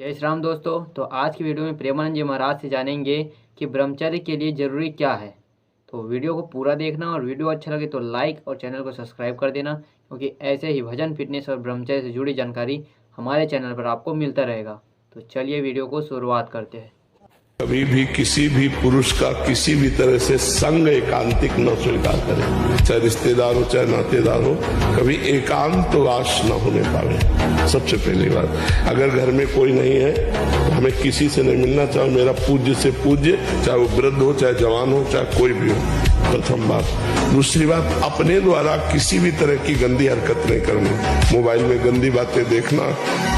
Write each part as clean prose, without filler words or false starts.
जय श्री राम दोस्तों। तो आज की वीडियो में प्रेमानंद जी महाराज से जानेंगे कि ब्रह्मचर्य के लिए ज़रूरी क्या है। तो वीडियो को पूरा देखना और वीडियो अच्छा लगे तो लाइक और चैनल को सब्सक्राइब कर देना, क्योंकि ऐसे ही भजन फिटनेस और ब्रह्मचर्य से जुड़ी जानकारी हमारे चैनल पर आपको मिलता रहेगा। तो चलिए वीडियो को शुरुआत करते हैं। कभी भी किसी भी पुरुष का किसी भी तरह से संग एकांतिक न स्वीकार करें, चाहे रिश्तेदार हो चाहे नातेदार हो, कभी एकांतवास न होने पावे। सबसे पहली बात, अगर घर में कोई नहीं है तो हमें किसी से नहीं मिलना, चाहे मेरा पूज्य से पूज्य, चाहे वो वृद्ध हो चाहे जवान हो चाहे कोई भी हो। प्रथम बात। दूसरी बात, अपने द्वारा किसी भी तरह की गंदी हरकत नहीं करनी। मोबाइल में गंदी बातें देखना,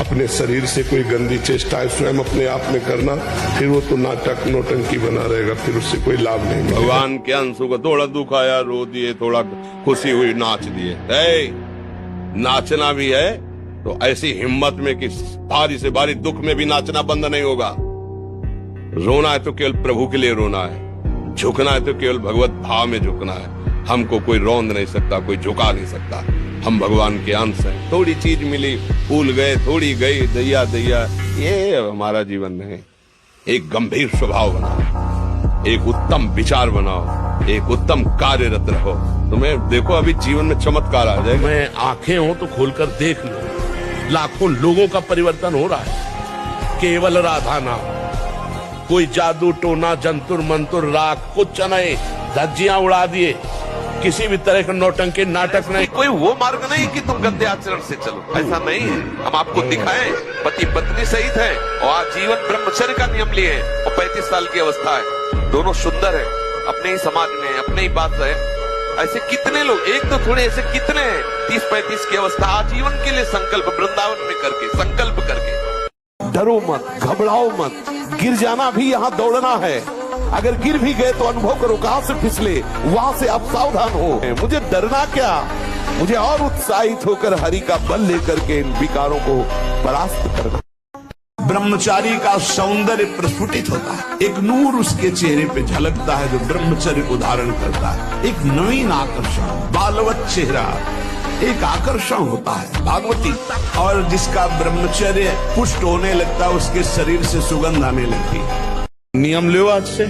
अपने शरीर से कोई गंदी चेष्टाएं स्वयं अपने आप में करना, फिर वो तो नाटक नौटंकी बना रहेगा, फिर उससे कोई लाभ नहीं। भगवान के अंशों का थोड़ा दुख आया रो दिए, थोड़ा खुशी हुई नाच दिए। नाचना भी है तो ऐसी हिम्मत में कि भारी से भारी दुख में भी नाचना बंद नहीं होगा। रोना है तो केवल प्रभु के लिए रोना है, झुकना है तो केवल भगवत भाव में झुकना है। हमको कोई रौंद नहीं सकता, कोई झुका नहीं सकता। हम भगवान के अंश हैं। थोड़ी चीज मिली, फूल गए, थोड़ी गई, दैया दैया, ये हमारा जीवन नहीं। एक गंभीर स्वभाव बनाओ, एक उत्तम विचार बनाओ, एक उत्तम कार्यरत रहो। तुम्हें देखो अभी जीवन में चमत्कार आ जाएगा। मैं आंखें हो तो खोलकर देख लो, लाखों लोगों का परिवर्तन हो रहा है। केवल राधा नाम, कोई जादू टोना जंतुर मंतुर राख कुछ नहीं, धज्जियां उड़ा दिए, किसी भी तरह का नौटंकी नाटक नहीं। कोई वो मार्ग नहीं कि तुम गंदे आचरण से चलो, ऐसा नहीं है। हम आपको दिखाएं, पति पत्नी सहित है और आजीवन ब्रह्मचर्य का नियम लिए हैं और 35 साल की अवस्था है, दोनों सुंदर है, अपने ही समाज में, अपने ही बात है। ऐसे कितने लोग, एक तो थोड़े, ऐसे कितने हैं 30-35 की अवस्था, आजीवन के लिए संकल्प वृंदावन में करके संकल्प करके। डरो मत, घबराओ मत, गिर जाना भी यहाँ दौड़ना है। अगर गिर भी गए तो अनुभव करो कहां से फिसले, वहां से आप सावधान हो। मुझे डरना क्या, मुझे और उत्साहित होकर हरि का बल लेकर के इन विकारों को परास्त करना। ब्रह्मचारी का सौंदर्य प्रस्फुटित होता है, एक नूर उसके चेहरे पे झलकता है जो ब्रह्मचर्य को धारण करता है। एक नवीन आकर्षण, बालवत चेहरा, एक आकर्षण होता है भागवती। और जिसका ब्रह्मचर्य पुष्ट होने लगता है, उसके शरीर से सुगंध आने लगती है। नियम लो आज से,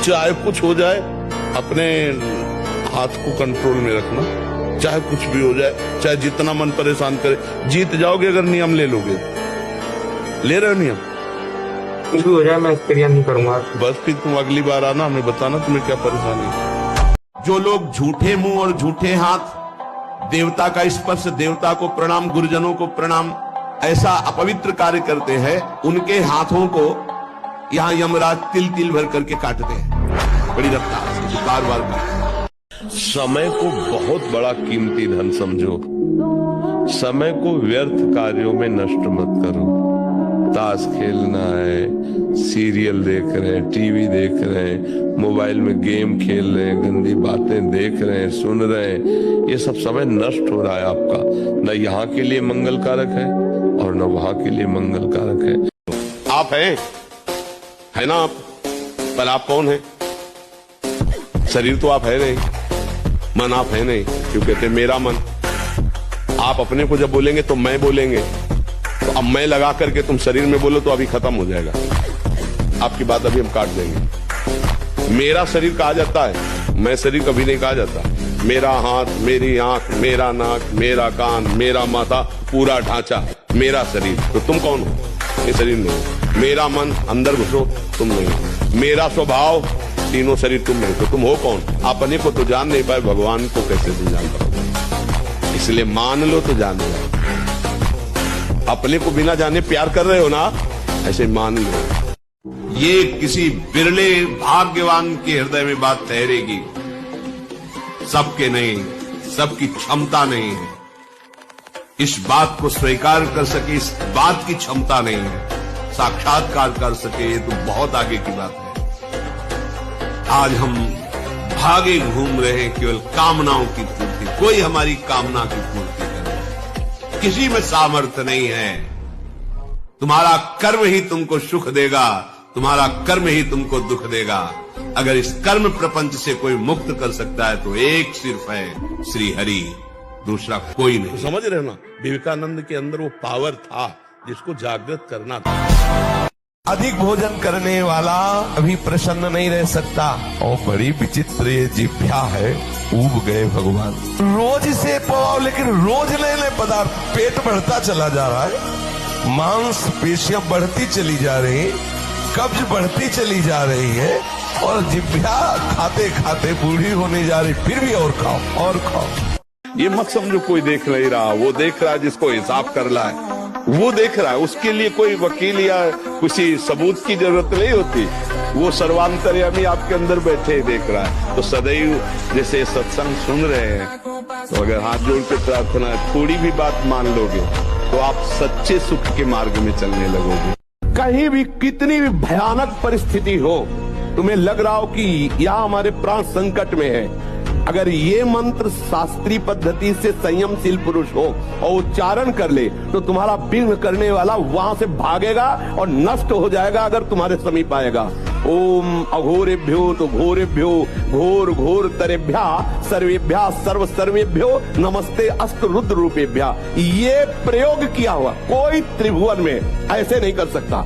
चाहे कुछ हो जाए अपने हाथ को कंट्रोल में रखना, चाहे कुछ भी हो जाए, चाहे जितना मन परेशान करे। जीत जाओगे अगर नियम ले लोगे। ले रहे हो नियम, कुछ भी हो जाए मैं क्रिया नहीं करूंगा। बस फिर तुम अगली बार आना, हमें बताना तुम्हें क्या परेशानी है। जो लोग झूठे मुंह और झूठे हाथ, देवता का स्पर्श, देवता को प्रणाम, गुरुजनों को प्रणाम, ऐसा अपवित्र कार्य करते हैं, उनके हाथों को यहाँ यमराज तिल तिल भर करके काटते हैं बड़ी रफ्तार से, बार बार काटते। समय को बहुत बड़ा कीमती धन समझो, समय को व्यर्थ कार्यों में नष्ट मत करो। ताश खेलना है, सीरियल देख रहे हैं, टीवी देख रहे हैं, मोबाइल में गेम खेल रहे हैं, गंदी बातें देख रहे हैं, सुन रहे हैं, ये सब समय नष्ट हो रहा है आपका। न यहाँ के लिए मंगल कारक है और न वहां के लिए मंगल कारक है। आप हैं, है ना आप, पर आप कौन है? शरीर तो आप है नहीं, मन आप है नहीं। क्यों कहते मेरा मन? आप अपने को जब बोलेंगे तो मैं बोलेंगे, तो अब मैं लगा करके तुम शरीर में बोलो तो अभी खत्म हो जाएगा। आपकी बात अभी हम काट देंगे। मेरा शरीर कहा जाता है, मैं शरीर कभी नहीं कहा जाता। मेरा हाथ, मेरी आंख, मेरा नाक, मेरा कान, मेरा माथा, पूरा ढांचा मेरा शरीर। तो तुम कौन हो? ये शरीर नहीं। मेरा मन, अंदर घुसो, तुम नहीं। मेरा स्वभाव, तीनों शरीर तुम नहीं। तो तुम हो कौन? अपने को तो जान नहीं पाए, भगवान को कैसे तुम जान पाओगे? इसलिए मान लो तो जान लो। अपने को बिना जाने प्यार कर रहे हो ना, ऐसे मान लो। ये किसी बिरले भाग्यवान के हृदय में बात ठहरेगी, सबके नहीं, सबकी क्षमता नहीं है। इस बात को स्वीकार कर सके, इस बात की क्षमता नहीं है। साक्षात्कार कर सके, ये तो बहुत आगे की बात है। आज हम भागे घूम रहे हैं केवल कामनाओं की पूर्ति, कोई हमारी कामना की पूर्ति करे, किसी में सामर्थ्य नहीं है। तुम्हारा कर्म ही तुमको सुख देगा, तुम्हारा कर्म ही तुमको दुख देगा। अगर इस कर्म प्रपंच से कोई मुक्त कर सकता है तो एक सिर्फ है, श्री हरि, दूसरा कोई नहीं। समझ रहे हो ना, विवेकानंद के अंदर वो पावर था जिसको जागृत करना था। अधिक भोजन करने वाला कभी प्रसन्न नहीं रह सकता। और बड़ी विचित्र ये जिह्वा है, ऊब गए भगवान। रोज से पवाओ, लेकिन रोज नए नए पदार्थ, पेट बढ़ता चला जा रहा है, मांस पेशियां बढ़ती चली जा रही, कब्ज बढ़ती चली जा रही है, और जिह्वा खाते खाते बूढ़ी होने जा रही, फिर भी और खाओ और खाओ। ये मत समझो कोई देख नहीं रहा, वो देख रहा है जिसको हिसाब कर रहा है, वो देख रहा है। उसके लिए कोई वकील या किसी सबूत की जरूरत नहीं होती, वो सर्वांतर्यामी आपके अंदर बैठे ही देख रहा है। तो सदैव जैसे सत्संग सुन रहे हैं, तो अगर हाथ जोड़ के प्रार्थना, थोड़ी भी बात मान लोगे तो आप सच्चे सुख के मार्ग में चलने लगोगे। कहीं भी कितनी भी भयानक परिस्थिति हो, तुम्हें लग रहा हो कि यहाँ हमारे प्राण संकट में है, अगर ये मंत्र शास्त्रीय पद्धति से संयमशील पुरुष हो और उच्चारण कर ले, तो तुम्हारा विघ्न करने वाला वहां से भागेगा और नष्ट हो जाएगा अगर तुम्हारे समीप आएगा। ओम अघोरेभ्यो तो घोरेभ्यो घोर घोर तरेभ्या सर्वेभ्या सर्व सर्वेभ्यो नमस्ते अस्त रुद्र रूपेभ्या। ये प्रयोग किया हुआ कोई त्रिभुवन में ऐसे नहीं कर सकता।